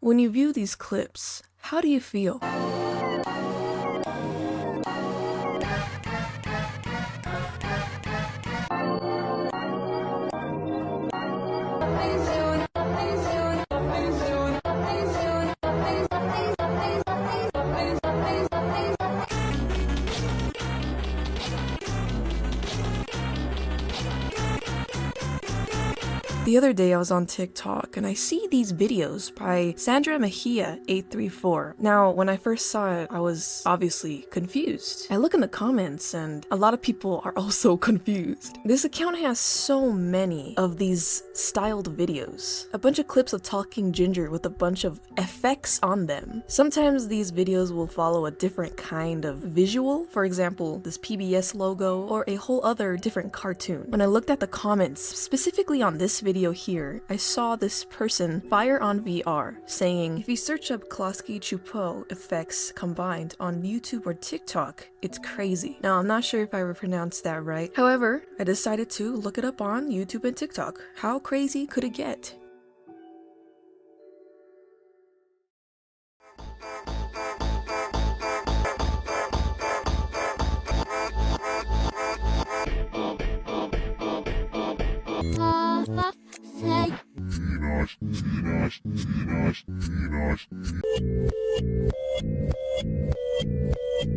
When you view these clips, how do you feel? The other day I was on TikTok and I see these videos by Sandra Mejia 834. Now, when I first saw it, I was obviously confused. I look in the comments and a lot of people are also confused. This account has so many of these styled videos. A bunch of clips of talking ginger with a bunch of effects on them. Sometimes these videos will follow a different kind of visual, for example, this PBS logo or a whole other different cartoon. When I looked at the comments, specifically on this video here, I saw this person fire on VR saying, if you search up Klasky Csupo effects combined on YouTube or TikTok, it's crazy. Now, I'm not sure if I pronounced that right. However, I decided to look it up on YouTube and TikTok. How crazy could it get?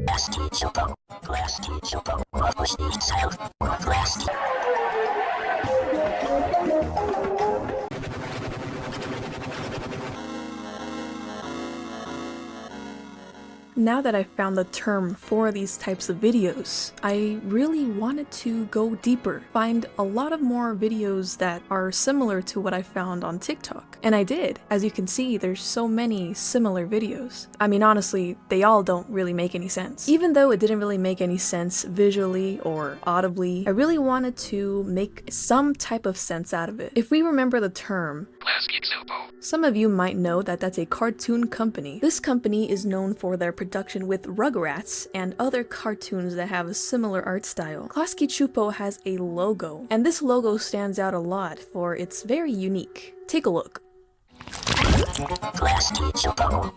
Klasky Csupo. Klasky Csupo. Published himself. Klasky. Now that I found the term for these types of videos, I really wanted to go deeper, find a lot of more videos that are similar to what I found on TikTok. And I did. As you can see, there's so many similar videos. I mean, honestly, they all don't really make any sense. Even though it didn't really make any sense visually or audibly, I really wanted to make some type of sense out of it. If we remember the term, Klasky Csupo. some of you might know that that's a cartoon company. This company is known for their production with Rugrats and other cartoons that have a similar art style. Klasky Csupo has a logo, and this logo stands out a lot for it's very unique. Take a look. Klasky Csupo.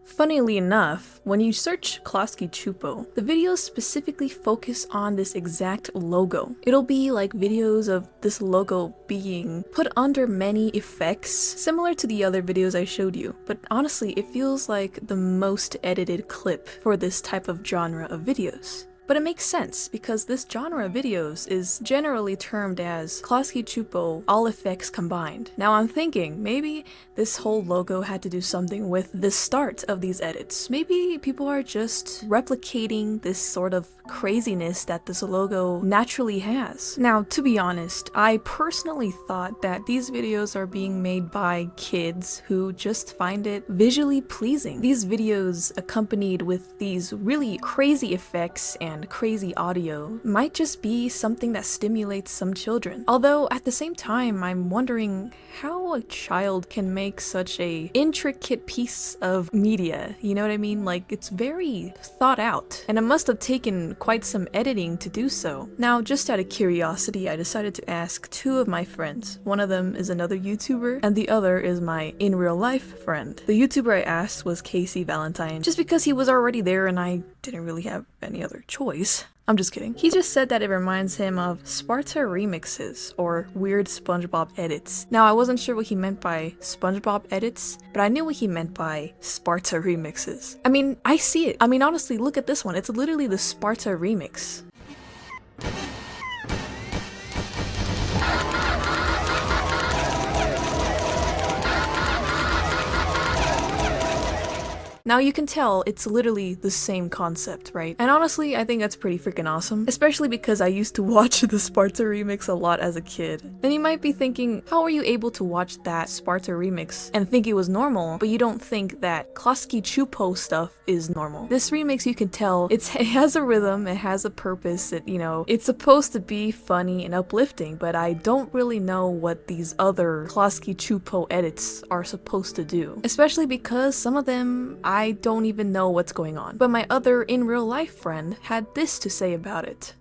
Funnily enough, when you search Klasky Csupo, the videos specifically focus on this exact logo. It'll be like videos of this logo being put under many effects, similar to the other videos I showed you, but honestly, it feels like the most edited clip for this type of genre of videos. But it makes sense because this genre of videos is generally termed as Klasky Csupo all effects combined. Now I'm thinking maybe this whole logo had to do something with the start of these edits. Maybe people are just replicating this sort of craziness that this logo naturally has. Now, to be honest, I personally thought that these videos are being made by kids who just find it visually pleasing. These videos accompanied with these really crazy effects and crazy audio might just be something that stimulates some children. Although at the same time, I'm wondering how a child can make such a intricate piece of media, you know what I mean? Like, it's very thought out, and it must have taken quite some editing to do so. Now, just out of curiosity, I decided to ask two of my friends. One of them is another YouTuber, and the other is my in real life friend. The YouTuber I asked was Casey Valentine, just because he was already there and I didn't really have any other choice. I'm just kidding. He just said that it reminds him of Sparta remixes or weird SpongeBob edits. Now, I wasn't sure what he meant by SpongeBob edits, but I knew what he meant by Sparta remixes. I mean, I see it. I mean, honestly, look at this one. It's literally the Sparta remix. Now you can tell it's literally the same concept, right? And honestly, I think that's pretty freaking awesome, especially because I used to watch the Sparta remix a lot as a kid. Then you might be thinking, how are you able to watch that Sparta remix and think it was normal, but you don't think that Klasky Csupo stuff is normal? This remix, you can tell, it has a rhythm, it has a purpose, it's supposed to be funny and uplifting, but I don't really know what these other Klasky Csupo edits are supposed to do. Especially because some of them, I don't even know what's going on. But my other in real life friend had this to say about it.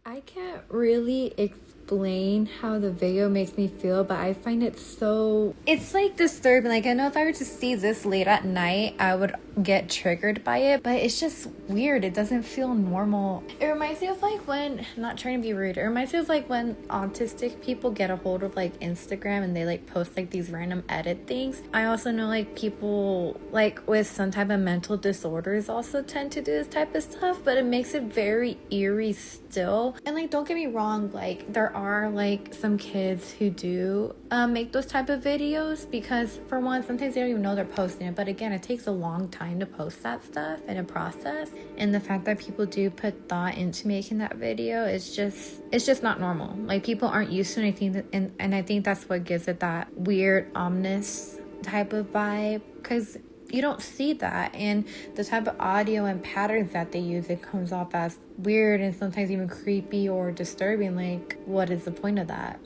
I can't really explain explain how the video makes me feel, but I find it so... It's like disturbing. Like, I know if I were to see this late at night, I would get triggered by it, but it's just weird. It doesn't feel normal. It reminds me of like when, not trying to be rude, it reminds me of like when autistic people get a hold of like Instagram and they like post like these random edit things. I also know like people like with some type of mental disorders also tend to do this type of stuff, but it makes it very eerie still. And like, don't get me wrong, like there are like some kids who do make those type of videos, because for one, sometimes they don't even know they're posting it, but again, it takes a long time to post that stuff and a process, and the fact that people do put thought into making that video is just not normal. Like, people aren't used to anything, and I think that's what gives it that weird ominous type of vibe, because you don't see that, and the type of audio and patterns that they use, it comes off as weird and sometimes even creepy or disturbing. Like, what is the point of that?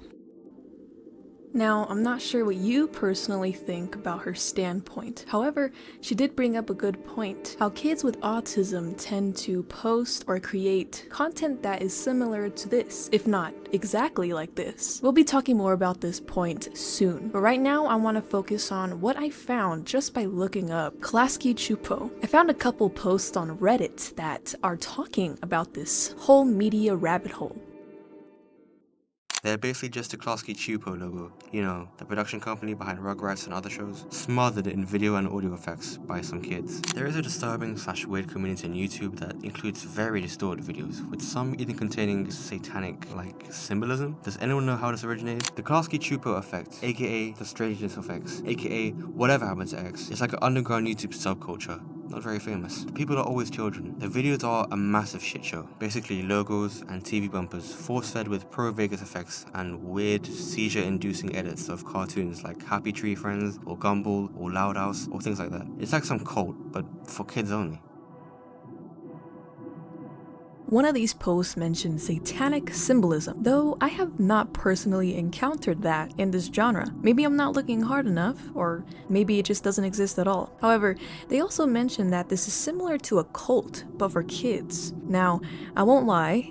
Now, I'm not sure what you personally think about her standpoint. However, she did bring up a good point. How kids with autism tend to post or create content that is similar to this, if not exactly like this. We'll be talking more about this point soon, but right now I want to focus on what I found just by looking up Klasky Csupo. I found a couple posts on Reddit that are talking about this whole media rabbit hole. They're basically just a Klasky Csupo logo, you know, the production company behind Rugrats and other shows, smothered in video and audio effects by some kids. There is a disturbing / weird community on YouTube that includes very distorted videos, with some even containing satanic, symbolism. Does anyone know how this originated? The Klasky Csupo effect, aka the strangeness of X, aka whatever happened to X, it's like an underground YouTube subculture. Not very famous. The people are always children. The videos are a massive shit show. Basically logos and TV bumpers force-fed with pro-Vegas effects and weird seizure-inducing edits of cartoons like Happy Tree Friends or Gumball or Loud House or things like that. It's like some cult, but for kids only. One of these posts mentioned satanic symbolism, though I have not personally encountered that in this genre. Maybe I'm not looking hard enough, or maybe it just doesn't exist at all. However, they also mentioned that this is similar to a cult, but for kids. Now, I won't lie,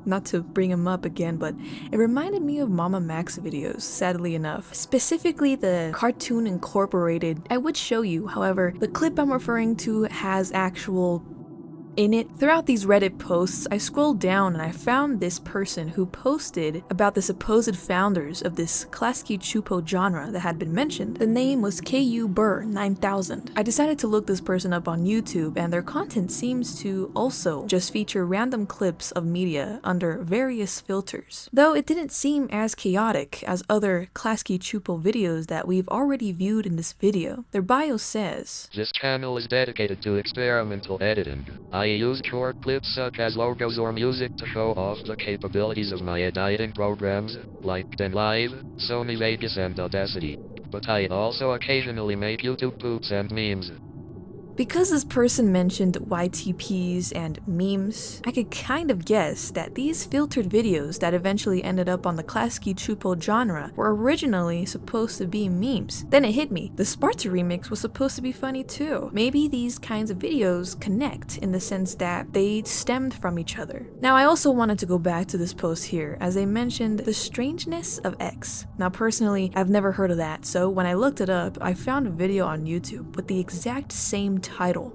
not to bring him up again, but it reminded me of Mama Max videos, sadly enough. Specifically the Cartoon Incorporated. I would show you, however, the clip I'm referring to has actual in it. Throughout these Reddit posts, I scrolled down and I found this person who posted about the supposed founders of this Klasky Csupo genre that had been mentioned. The name was KU Burr 9000. I decided to look this person up on YouTube, and their content seems to also just feature random clips of media under various filters. Though it didn't seem as chaotic as other Klasky Csupo videos that we've already viewed in this video. Their bio says, "This channel is dedicated to experimental editing. I use short clips such as logos or music to show off the capabilities of my editing programs, like Live, Sony Vegas and Audacity. But I also occasionally make YouTube poops and memes." Because this person mentioned YTPs and memes, I could kind of guess that these filtered videos that eventually ended up on the Klasky Csupo genre were originally supposed to be memes. Then it hit me, the Sparta remix was supposed to be funny too. Maybe these kinds of videos connect in the sense that they stemmed from each other. Now, I also wanted to go back to this post here, as they mentioned the strangeness of X. Now personally, I've never heard of that, so when I looked it up, I found a video on YouTube with the exact same title.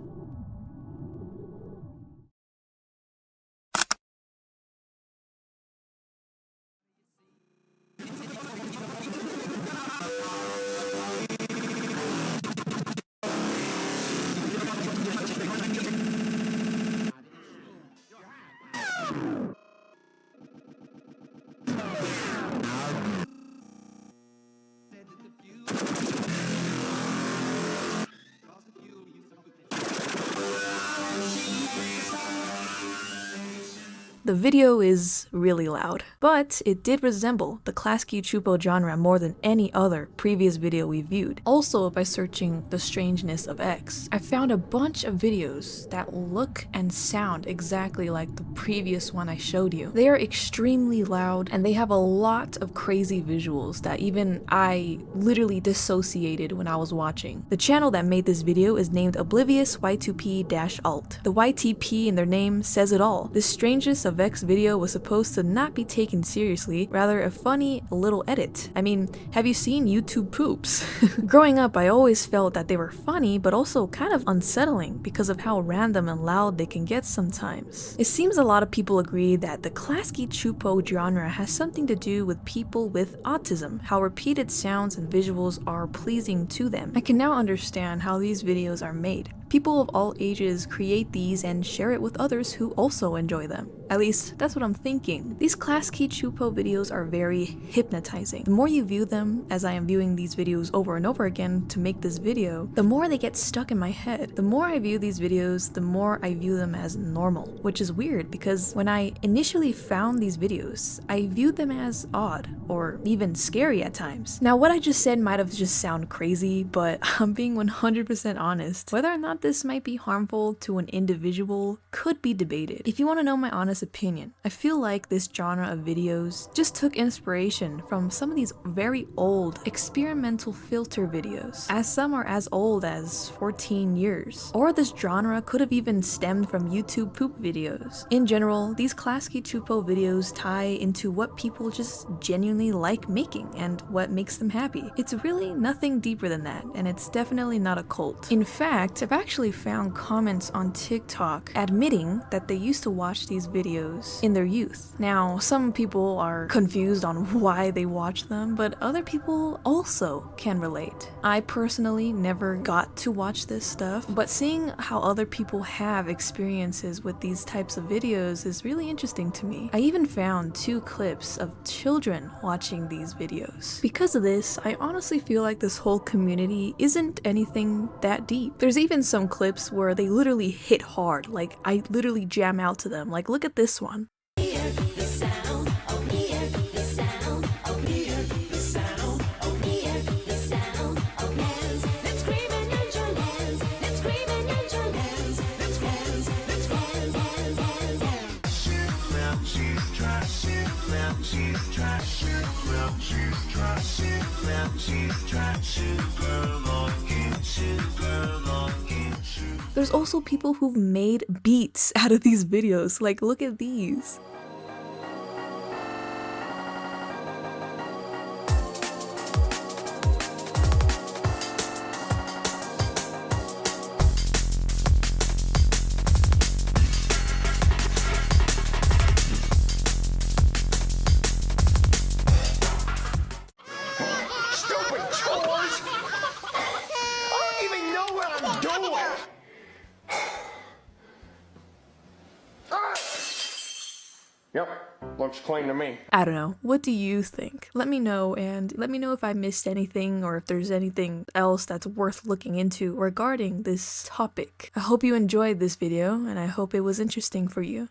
The video is really loud, but it did resemble the Klasky Csupo genre more than any other previous video we viewed. Also, by searching the strangeness of X, I found a bunch of videos that look and sound exactly like the previous one I showed you. They are extremely loud, and they have a lot of crazy visuals that even I literally dissociated when I was watching. The channel that made this video is named Oblivious Y2P-Alt. The YTP in their name says it all. The strangeness of Vex video was supposed to not be taken seriously, rather a funny little edit. I mean, have you seen YouTube poops? Growing up, I always felt that they were funny, but also kind of unsettling because of how random and loud they can get sometimes. It seems a lot of people agree that the Klasky Csupo genre has something to do with people with autism, how repeated sounds and visuals are pleasing to them. I can now understand how these videos are made. People of all ages create these and share it with others who also enjoy them. At least, that's what I'm thinking. These Klasky Csupo videos are very hypnotizing. The more you view them, as I am viewing these videos over and over again to make this video, the more they get stuck in my head. The more I view these videos, the more I view them as normal, which is weird because when I initially found these videos, I viewed them as odd or even scary at times. Now, what I just said might have just sounded crazy, but I'm being 100% honest. Whether or not this might be harmful to an individual could be debated. If you want to know my honest opinion, I feel like this genre of videos just took inspiration from some of these very old experimental filter videos, as some are as old as 14 years. Or this genre could have even stemmed from YouTube poop videos. In general, these Klasky Csupo videos tie into what people just genuinely like making and what makes them happy. It's really nothing deeper than that, and it's definitely not a cult. In fact, I've actually found comments on TikTok admitting that they used to watch these videos in their youth. Now, some people are confused on why they watch them, but other people also can relate. I personally never got to watch this stuff, but seeing how other people have experiences with these types of videos is really interesting to me. I even found 2 clips of children watching these videos. Because of this, I honestly feel like this whole community isn't anything that deep. There's even some clips where they literally hit hard, like I literally jam out to them. Like, look at this one. There's also people who've made beats out of these videos. Like, look at these. Stupid chores! I don't even know what I'm doing! Yep, looks clean to me. I don't know. What do you think? Let me know, and let me know if I missed anything or if there's anything else that's worth looking into regarding this topic. I hope you enjoyed this video, and I hope it was interesting for you.